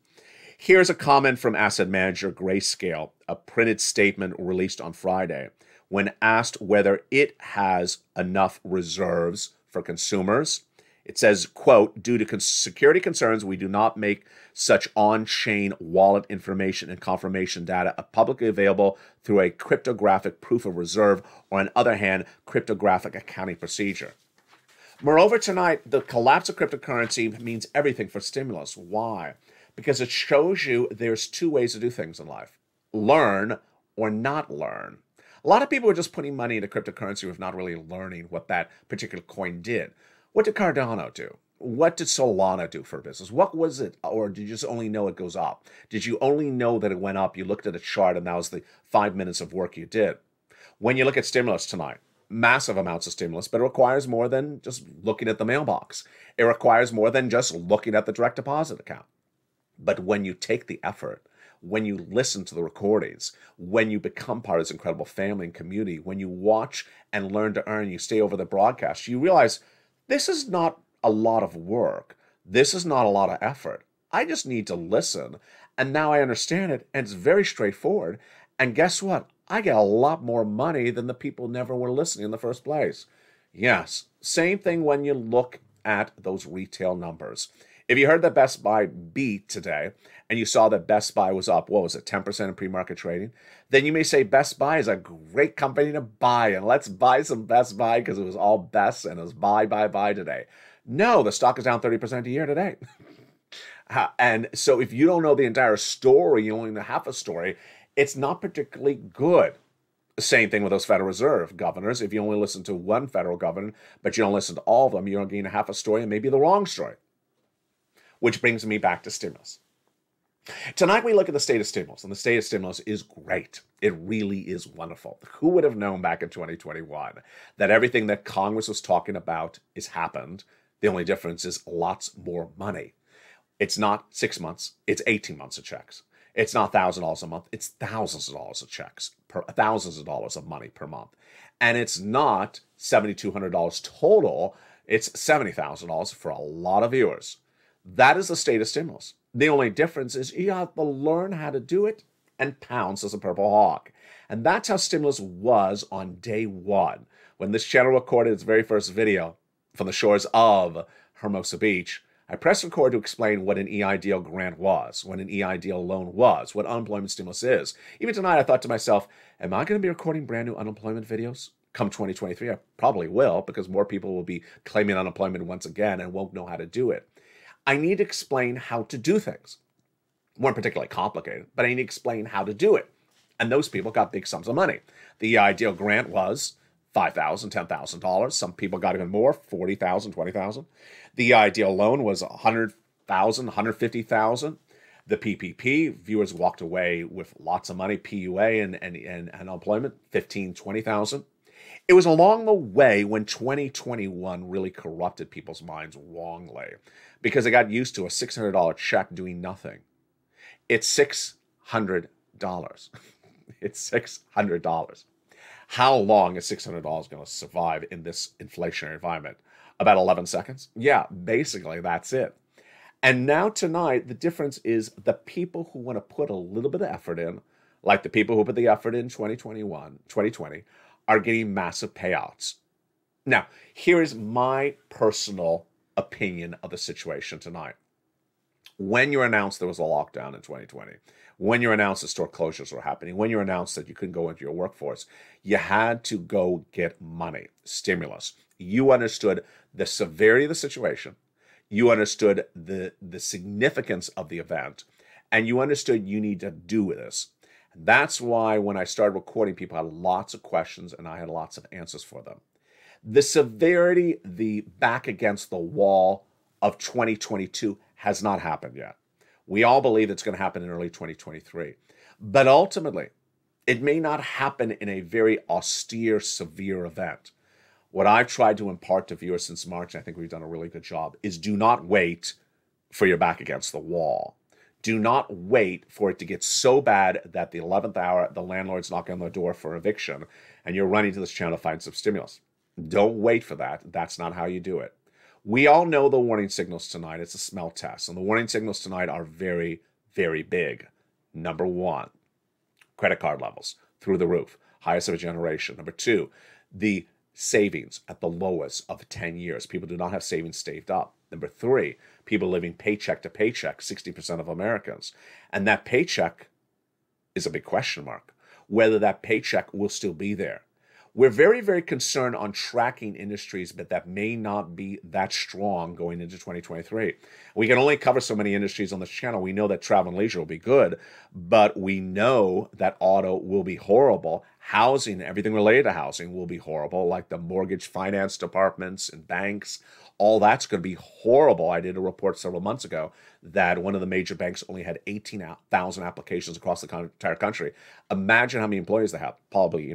Here's a comment from asset manager Grayscale, a printed statement released on Friday, when asked whether it has enough reserves for consumers. It says, quote, due to security concerns, we do not make such on-chain wallet information and confirmation data publicly available through a cryptographic proof of reserve, or on the other hand, cryptographic accounting procedure. Moreover, tonight, the collapse of cryptocurrency means everything for stimulus. Why? Because it shows you there's two ways to do things in life. Learn or not learn. A lot of people are just putting money into cryptocurrency with not really learning what that particular coin did. What did Cardano do? What did Solana do for business? What was it? Or did you just only know it goes up? Did you only know that it went up? You looked at a chart and that was the 5 minutes of work you did. When you look at stimulus tonight, massive amounts of stimulus, but it requires more than just looking at the mailbox. It requires more than just looking at the direct deposit account. But when you take the effort, when you listen to the recordings, when you become part of this incredible family and community, when you watch and learn to earn, you stay over the broadcast, you realize this is not a lot of work. This is not a lot of effort. I just need to listen. And now I understand it. And it's very straightforward. And guess what? I get a lot more money than the people who never were listening in the first place. Yes. Same thing when you look at those retail numbers. If you heard that Best Buy beat today and you saw that Best Buy was up, what was it, 10% in pre-market trading, then you may say Best Buy is a great company to buy, and let's buy some Best Buy because it was all best and it was buy today. No, the stock is down 30% a year today. And so if you don't know the entire story, you only know half a story, it's not particularly good. Same thing with those Federal Reserve governors. If you only listen to one federal governor, but you don't listen to all of them, you're getting half a story and maybe the wrong story. Which brings me back to stimulus. Tonight we look at the state of stimulus, and the state of stimulus is great. It really is wonderful. Who would have known back in 2021 that everything that Congress was talking about has happened? The only difference is lots more money. It's not 6 months, it's 18 months of checks. It's not $1,000 a month, it's thousands of dollars of checks, thousands of dollars of money per month. And it's not $7,200 total, it's $70,000 for a lot of viewers. That is the state of stimulus. The only difference is you have to learn how to do it and pounce as a purple hawk. And that's how stimulus was on day one. When this channel recorded its very first video from the shores of Hermosa Beach, I pressed record to explain what an EIDL grant was, what an EIDL loan was, what unemployment stimulus is. Even tonight, I thought to myself, am I going to be recording brand new unemployment videos come 2023? I probably will, because more people will be claiming unemployment once again and won't know how to do it. I need to explain how to do things. Weren't particularly complicated, but I need to explain how to do it. And those people got big sums of money. The EIDL grant was $5,000, $10,000. Some people got even more, $40,000, $20,000. The EIDL loan was $100,000, $150,000. The PPP, viewers walked away with lots of money, PUA and unemployment, $15,000, $20,000. It was along the way when 2021 really corrupted people's minds wrongly because they got used to a $600 check doing nothing. It's $600. It's $600. How long is $600 going to survive in this inflationary environment? About 11 seconds? Yeah, basically that's it. And now tonight, the difference is the people who want to put a little bit of effort in, like the people who put the effort in 2020, are getting massive payouts. Now, here is my personal opinion of the situation tonight. When you announced there was a lockdown in 2020, when you announced that store closures were happening, when you announced that you couldn't go into your workforce, you had to go get money, stimulus. You understood the severity of the situation. You understood the significance of the event, and you understood you need to do this. That's why when I started recording, people had lots of questions and I had lots of answers for them. The severity, the back against the wall of 2022 has not happened yet. We all believe it's going to happen in early 2023. But ultimately, it may not happen in a very austere, severe event. What I've tried to impart to viewers since March, and I think we've done a really good job, is do not wait for your back against the wall. Do not wait for it to get so bad that the 11th hour, the landlord's knocking on the door for eviction, and you're running to this channel to find some stimulus. Don't wait for that. That's not how you do it. We all know the warning signals tonight. It's a smell test. And the warning signals tonight are very, very big. Number one, credit card levels through the roof, highest of a generation. Number two, the savings at the lowest of 10 years. People do not have savings saved up. Number three, people living paycheck to paycheck, 60% of Americans. And that paycheck is a big question mark, whether that paycheck will still be there. We're very, very concerned on tracking industries, but that may not be that strong going into 2023. We can only cover so many industries on this channel. We know that travel and leisure will be good, but we know that auto will be horrible. Housing, everything related to housing will be horrible, like the mortgage finance departments and banks. All that's going to be horrible. I did a report several months ago that one of the major banks only had 18,000 applications across the entire country. Imagine how many employees they have. Probably,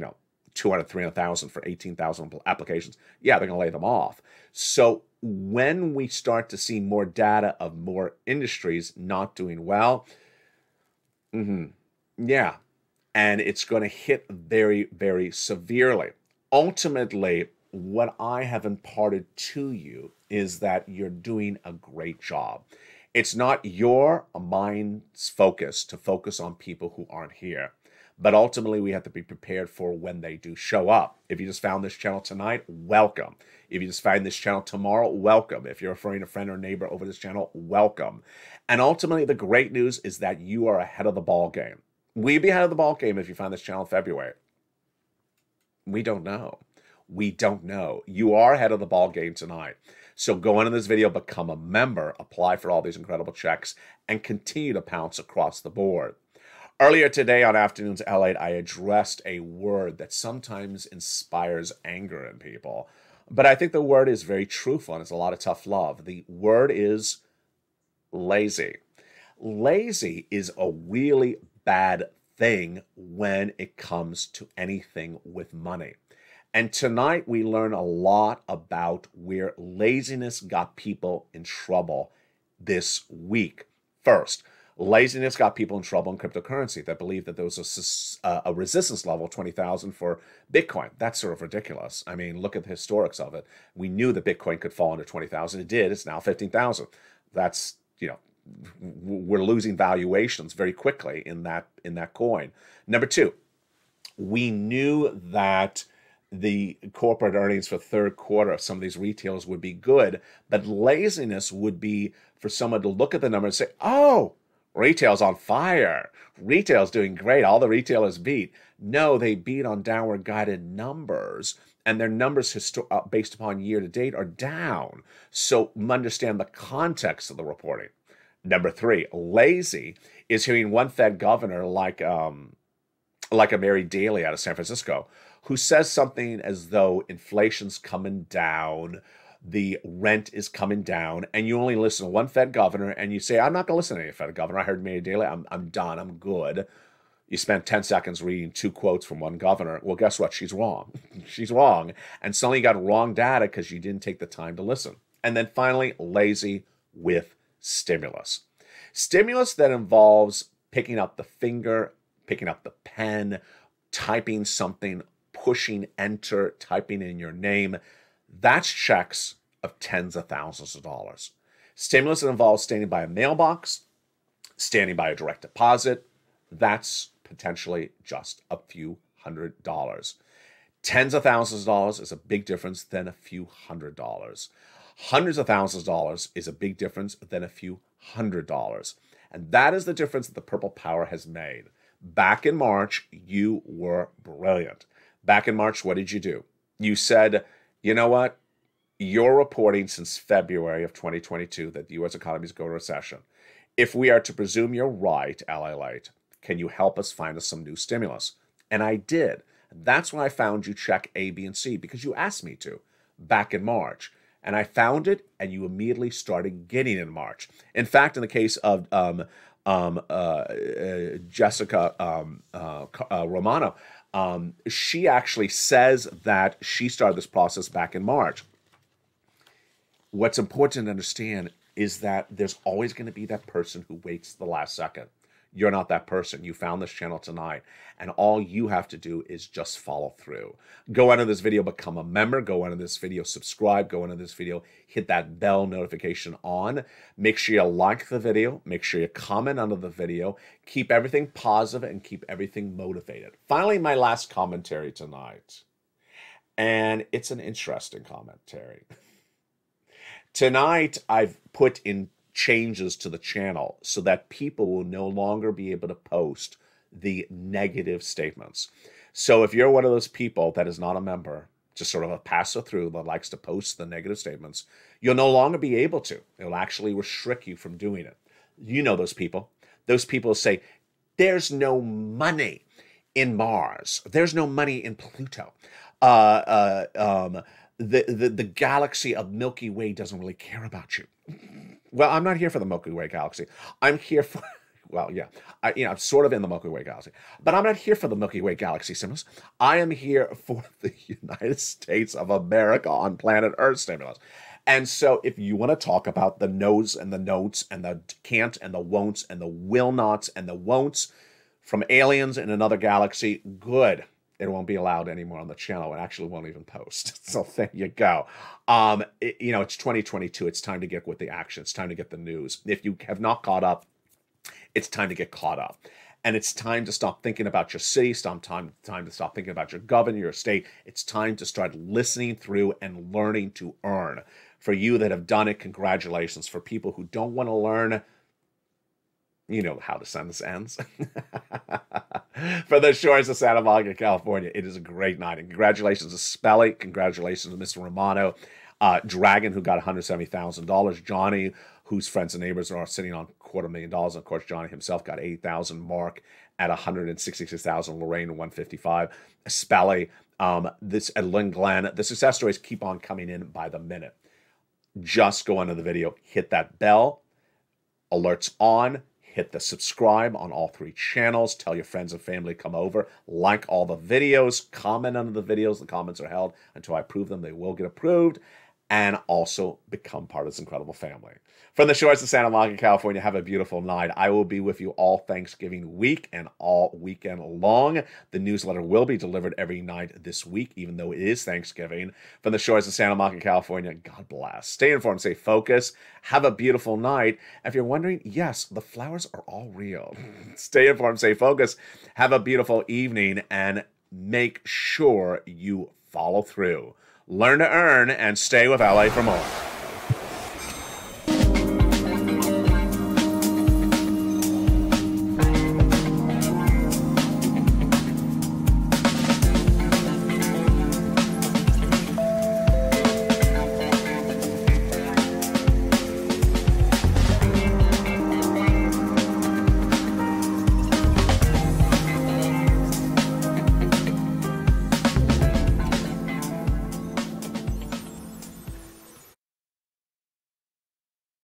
200, 300,000 for 18,000 applications. Yeah, they're going to lay them off. So when we start to see more data of more industries not doing well, yeah, and it's going to hit very, very severely. Ultimately, what I have imparted to you is that you're doing a great job. It's not your mind's focus to focus on people who aren't here. But ultimately, we have to be prepared for when they do show up. If you just found this channel tonight, welcome. If you just find this channel tomorrow, welcome. If you're referring a friend or neighbor over this channel, welcome. And ultimately, the great news is that you are ahead of the ball game. Will you be ahead of the ball game if you find this channel in February? We don't know. We don't know. You are ahead of the ball game tonight. So go into this video, become a member, apply for all these incredible checks, and continue to pounce across the board. Earlier today on Afternoons LATE, I addressed a word that sometimes inspires anger in people. But I think the word is very truthful, and it's a lot of tough love. The word is lazy. Lazy is a really bad thing when it comes to anything with money. And tonight we learn a lot about where laziness got people in trouble this week. First, laziness got people in trouble in cryptocurrency that believed that there was a resistance level, 20,000 for Bitcoin. That's sort of ridiculous. I mean, look at the historics of it. We knew that Bitcoin could fall under 20,000. It did. It's now 15,000. That's, we're losing valuations very quickly in that coin. Number two, we knew that the corporate earnings for third quarter of some of these retailers would be good, but laziness would be for someone to look at the number and say, oh, retail's on fire. Retail's doing great. All the retailers beat. No, they beat on downward guided numbers, and their numbers based upon year to date are down. So understand the context of the reporting. Number three, lazy is hearing one Fed governor like a Mary Daly out of San Francisco, who says something as though inflation's coming down, the rent is coming down, and you only listen to one Fed governor, and you say, I'm not going to listen to any Fed governor. I heard Mary Daly. I'm done. I'm good. You spent 10 seconds reading two quotes from one governor. Well, guess what? She's wrong. She's wrong. And suddenly you got wrong data because you didn't take the time to listen. And then finally, lazy with stimulus. Stimulus that involves picking up the finger, picking up the pen, typing something, pushing enter, typing in your name. That's checks of tens of thousands of dollars. Stimulus that involves standing by a mailbox, standing by a direct deposit, that's potentially just a few $100s. Tens of thousands of dollars is a big difference than a few $100s. Hundreds of thousands of dollars is a big difference than a few $100. And that is the difference that the Purple Power has made. Back in March, you were brilliant. Back in March, what did you do? You said, you know what? You're reporting since February of 2022 that the U.S. economy is going to recession. If we are to presume you're right, LALATE, can you help us find us some new stimulus? And I did. That's when I found you check A, B, and C, because you asked me to back in March. And I found it, and you immediately started getting in March. In fact, in the case of Jessica Romano, she actually says that she started this process back in March. What's important to understand is that there's always going to be that person who waits the last second. You're not that person. You found this channel tonight, and all you have to do is just follow through. Go under this video, become a member. Go under this video, subscribe. Go under this video, hit that bell notification on. Make sure you like the video. Make sure you comment under the video. Keep everything positive and keep everything motivated. Finally, my last commentary tonight, and it's an interesting commentary. Tonight, I've put in changes to the channel so that people will no longer be able to post the negative statements. So if you're one of those people that is not a member, just sort of a passer through that likes to post the negative statements, you'll no longer be able to. It'll actually restrict you from doing it. You know those people. Those people say, there's no money in Mars. There's no money in Pluto. The galaxy of Milky Way doesn't really care about you. Well, I'm not here for the Milky Way galaxy. I'm here for, well, yeah, I'm sort of in the Milky Way galaxy, but I'm not here for the Milky Way galaxy stimulus. I am here for the United States of America on planet Earth stimulus. And so if you want to talk about the no's and the notes and the can't and the won'ts and the will nots and the won'ts from aliens in another galaxy, good. It won't be allowed anymore on the channel. It actually won't even post. So there you go. It's 2022. It's time to get with the action. It's time to get the news. If you have not caught up, it's time to get caught up. And it's time to stop thinking about your city. Time to stop thinking about your governor, your state. It's time to start listening through and learning to earn. For you that have done it, congratulations. For people who don't want to learn, you know how the sentence ends. For the shores of Santa Monica, California, it is a great night. And congratulations to Spelly. Congratulations to Mr. Romano. Dragon, who got $170,000. Johnny, whose friends and neighbors are sitting on $250,000. Of course, Johnny himself got $8,000. Mark at $166,000. Lorraine, $155,000. Spelly, this at Lynn Glenn. The success stories keep on coming in by the minute. Just go under the video, hit that bell, alerts on, hit the subscribe on all 3 channels, tell your friends and family come over, like all the videos, comment under the videos. The comments are held until I approve them. They will get approved, and also become part of this incredible family. From the shores of Santa Monica, California, have a beautiful night. I will be with you all Thanksgiving week and all weekend long. The newsletter will be delivered every night this week, even though it is Thanksgiving. From the shores of Santa Monica, California, God bless. Stay informed, stay focused. Have a beautiful night. If you're wondering, yes, the flowers are all real. Stay informed, stay focused. Have a beautiful evening, and make sure you follow through. Learn to earn, and stay with LA for more.